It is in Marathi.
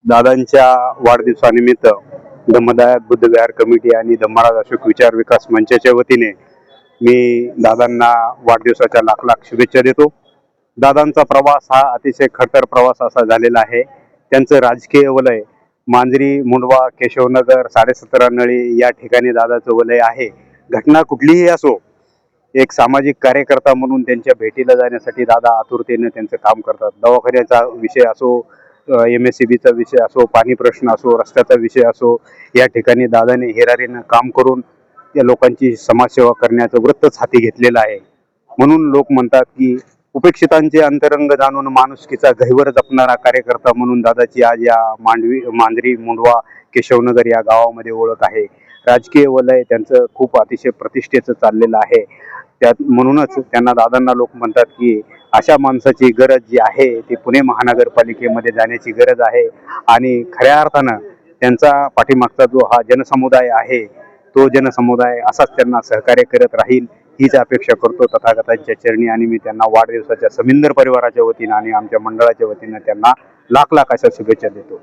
दादांच्या वाढदिवसानिमित्त धम्मदायक बुद्ध विहार कमिटी आणि धम्मराज अशोक विचार विकास मंचाच्या वतीने मी दादांना वाढदिवसाच्या लाख लाख शुभेच्छा देतो। दादांचा प्रवास हा अतिशय खडतर प्रवास असा झालेला आहे। त्यांचं राजकीय वलय मांजरी, मुंडवा, केशवनगर, 17.5 नळी या ठिकाणी दादाचं वलय आहे। घटना कुठलीही असो, एक सामाजिक कार्यकर्ता म्हणून त्यांच्या भेटीला जाण्यासाठी दादा आतुरतेने त्यांचं काम करतात। दवाखान्याचा विषय असो, MSCBचा विषय असो, पाणी प्रश्न असो, रस्त्याचा विषय असो, या ठिकाणी दादाने हिरारीनं काम करून त्या लोकांची समाजसेवा करण्याचं वृत्तच हाती घेतलेलं आहे। म्हणून लोक म्हणतात की उपेक्षितांचे अंतरंग जाणून माणुसकीचा गहिवर जपणारा कार्यकर्ता म्हणून दादाची आज या मांजरी, मुंडवा, केशवनगर या गावामध्ये ओळख आहे। राजकीय वलय त्यांचं खूप अतिशय प्रतिष्ठेचं चाललेलं आहे। त्यात म्हणूनच दादांना लोक म्हणतात की अशा माणसाची गरज जी आहे ती पुणे महानगरपालिकेमध्ये जाण्याची गरज आहे। आणि खऱ्या अर्थानं त्यांचा पाठीमागचा जो हा जनसमुदाय आहे तो जनसमुदाय असाच त्यांना सहकार्य करत राहील हीच अपेक्षा करतो तथागतांच्या चरणी। आणि मी त्यांना वाढदिवसाच्या समिंदर परिवाराच्या वतीनं आणि आमच्या मंडळाच्या वतीनं त्यांना लाख लाख अशा शुभेच्छा देतो।